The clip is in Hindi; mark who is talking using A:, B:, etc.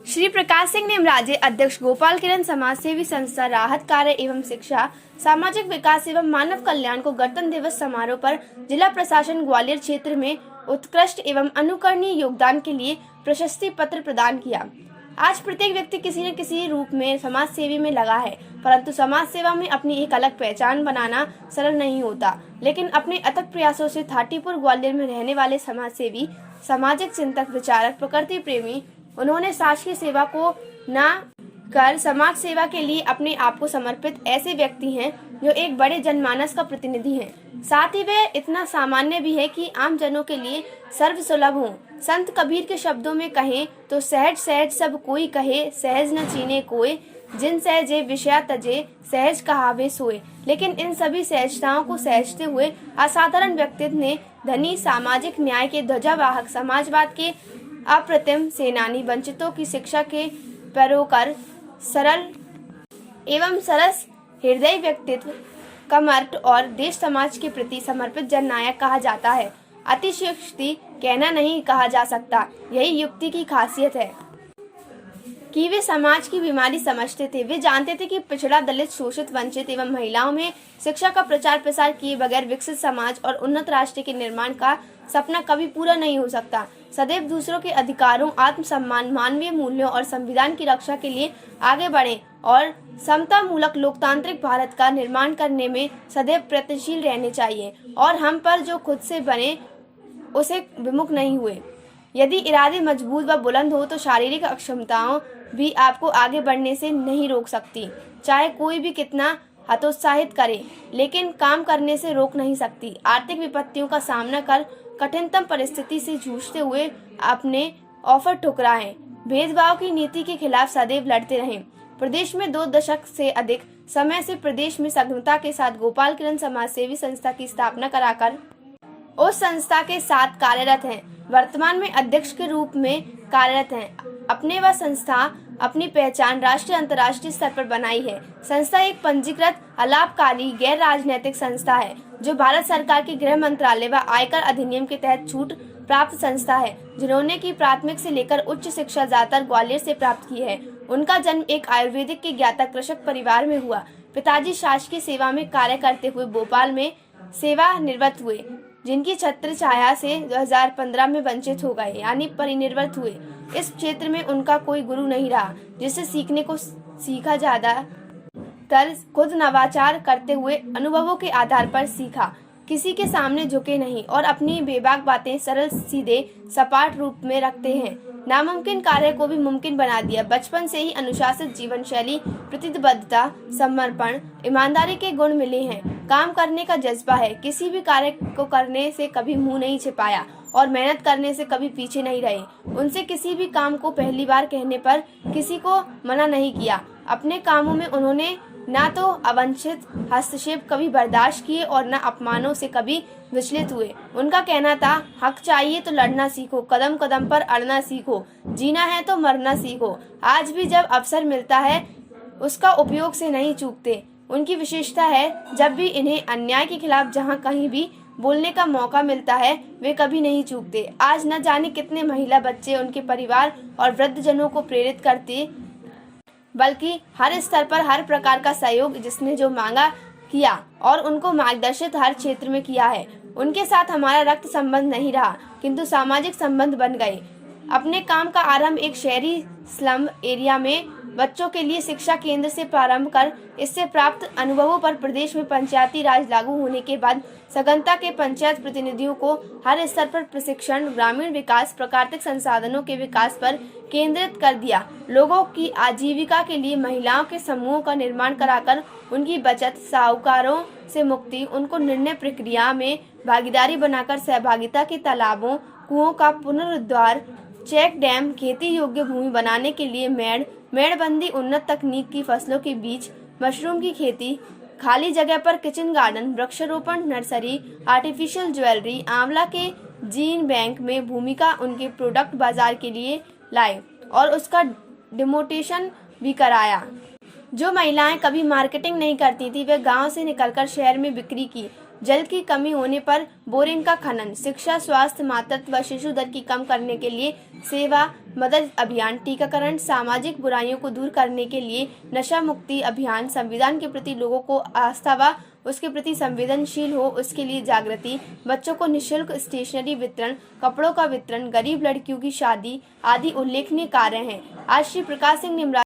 A: श्री प्रकाश सिंह निमराजे, अध्यक्ष गोपाल किरण समाज सेवी संस्था राहत कार्य एवं शिक्षा, सामाजिक विकास एवं मानव कल्याण को गणतंत्र दिवस समारोह पर जिला प्रशासन ग्वालियर क्षेत्र में उत्कृष्ट एवं अनुकरणीय योगदान के लिए प्रशस्ति पत्र प्रदान किया। आज प्रत्येक व्यक्ति किसी न किसी रूप में समाज सेवी में लगा है, परंतु समाज सेवा में अपनी एक अलग पहचान बनाना सरल नहीं होता। लेकिन अपने अथक प्रयासों से थाटीपुर ग्वालियर में रहने वाले समाज सेवी, सामाजिक चिंतक, विचारक, प्रकृति प्रेमी, उन्होंने समाज की सेवा को न कर समाज सेवा के लिए अपने आप को समर्पित ऐसे व्यक्ति हैं जो एक बड़े जनमानस का प्रतिनिधि हैं। साथ ही वे इतना सामान्य भी है कि आम जनों के लिए सर्व सुलभ हों। संत कबीर के शब्दों में कहें तो सहज सहज सब कोई कहे, सहज न चीने कोई, जिन सहजे विषया तजे, सहज कहावे सोए। लेकिन इन सभी सहजताओं को सहजते हुए असाधारण व्यक्तित्व ने धनी, सामाजिक न्याय के ध्वजावाहक, समाजवाद के अप्रतिम सेनानी, वंचितों की शिक्षा के पैरोकार, सरल एवं सरस हृदय व्यक्तित्व, कर्मठ और देश समाज के प्रति समर्पित जननायक कहा जाता है। अतिशयोक्ति कहना नहीं कहा जा सकता। यही युक्ति की खासियत है कि वे समाज की बीमारी समझते थे। वे जानते थे कि पिछड़ा, दलित, शोषित, वंचित एवं महिलाओं में शिक्षा का प्रचार प्रसार किए बगैर विकसित समाज और उन्नत राष्ट्र के निर्माण का सपना कभी पूरा नहीं हो सकता। सदैव दूसरों के अधिकारों, आत्मसम्मान, मानवीय मूल्यों और संविधान की रक्षा के लिए आगे बढ़े और समता मूलक लोकतांत्रिक भारत का निर्माण करने में सदैव प्रयत्नशील रहने चाहिए और हम पर जो खुद से बने उसे विमुख नहीं हुए। यदि इरादे मजबूत व बुलंद हो तो शारीरिक अक्षमताओं भी आपको आगे बढ़ने से नहीं रोक सकती। चाहे कोई भी कितना हतोत्साहित करे, लेकिन काम करने से रोक नहीं सकती। आर्थिक विपत्तियों का सामना कर कठिनतम परिस्थिति से जूझते हुए अपने ऑफर ठुकराएं। भेदभाव की नीति के खिलाफ सदैव लड़ते रहें। प्रदेश में 2 दशक से अधिक समय से प्रदेश में सघनता के साथ गोपाल किरण समाज सेवी संस्था की स्थापना कराकर उस संस्था के साथ कार्यरत हैं। वर्तमान में अध्यक्ष के रूप में कार्यरत हैं। अपने व संस्था अपनी पहचान राष्ट्रीय अंतर्राष्ट्रीय स्तर पर बनाई है। संस्था एक पंजीकृत अलाभकारी गैर राजनैतिक संस्था है जो भारत सरकार के गृह मंत्रालय व आयकर अधिनियम के तहत छूट प्राप्त संस्था है। जिन्होंने की प्राथमिक से लेकर उच्च शिक्षा ज्यादातर ग्वालियर से प्राप्त की है। उनका जन्म एक आयुर्वेदिक के ज्ञाता कृषक परिवार में हुआ। पिताजी शासकीय सेवा में कार्य करते हुए भोपाल में सेवानिवृत्त हुए, जिनकी छत्र छाया से 2015 में वंचित हो गए, यानी परिनिर्वृत्त हुए। इस क्षेत्र में उनका कोई गुरु नहीं रहा जिससे सीखने को सीखा, ज्यादातर खुद नवाचार करते हुए अनुभवों के आधार पर सीखा। किसी के सामने झुके नहीं और अपनी बेबाक बातें सरल सीधे सपाट रूप में रखते हैं। नामुमकिन कार्य को भी मुमकिन बना दिया। बचपन से ही अनुशासित जीवन शैली, प्रतिबद्धता, समर्पण, ईमानदारी के गुण मिले हैं। काम करने का जज्बा है। किसी भी कार्य को करने से कभी मुंह नहीं छिपाया और मेहनत करने से कभी पीछे नहीं रहे। उनसे किसी भी काम को पहली बार कहने पर किसी को मना नहीं किया। अपने कामों में उन्होंने ना तो अवांछित हस्तक्षेप कभी बर्दाश्त किए और न अपमानों से कभी विचलित हुए। उनका कहना था, हक चाहिए तो लड़ना सीखो, कदम कदम पर अड़ना सीखो, जीना है तो मरना सीखो। आज भी जब अवसर मिलता है उसका उपयोग से नहीं चूकते। उनकी विशेषता है, जब भी इन्हें अन्याय के खिलाफ जहां कहीं भी बोलने का मौका मिलता है वे कभी नहीं चूकते। आज न जाने कितने महिला, बच्चे, उनके परिवार और वृद्धजनों को प्रेरित करते, बल्कि हर स्तर पर हर प्रकार का सहयोग जिसने जो मांगा किया और उनको मार्गदर्शित हर क्षेत्र में किया है। उनके साथ हमारा रक्त संबंध नहीं रहा किंतु सामाजिक संबंध बन गए। अपने काम का आरंभ एक शहरी स्लम एरिया में बच्चों के लिए शिक्षा केंद्र से प्रारंभ कर इससे प्राप्त अनुभवों पर प्रदेश में पंचायती राज लागू होने के बाद सघनता के पंचायत प्रतिनिधियों को हर स्तर पर प्रशिक्षण, ग्रामीण विकास, प्राकृतिक संसाधनों के विकास पर केंद्रित कर दिया। लोगों की आजीविका के लिए महिलाओं के समूहों का निर्माण कराकर उनकी बचत, साहूकारों से मुक्ति, उनको निर्णय प्रक्रिया में भागीदारी बनाकर सहभागिता के तालाबों, कुओं का पुनरुद्धार, चेक डैम, खेती योग्य भूमि बनाने के लिए मेड़बंदी, उन्नत तकनीक की फसलों के बीज, मशरूम की खेती, खाली जगह पर किचन गार्डन, वृक्षारोपण, नर्सरी, आर्टिफिशियल ज्वेलरी, आंवला के जीन बैंक में भूमिका, उनके प्रोडक्ट बाजार के लिए लाए और उसका डिमोटेशन भी कराया। जो महिलाएं कभी मार्केटिंग नहीं करती थी वे गांव से निकलकर शहर में बिक्री की। जल की कमी होने पर बोरिंग का खनन, शिक्षा, स्वास्थ्य, मातृत्व व शिशु दर की कम करने के लिए सेवा मदद अभियान, टीकाकरण, सामाजिक बुराइयों को दूर करने के लिए नशा मुक्ति अभियान, संविधान के प्रति लोगों को आस्था व उसके प्रति संवेदनशील हो उसके लिए जागृति, बच्चों को निःशुल्क स्टेशनरी वितरण, कपड़ों का वितरण, गरीब लड़कियों की शादी आदि उल्लेखनीय कार्य हैं। आज श्री प्रकाश सिंह निमराज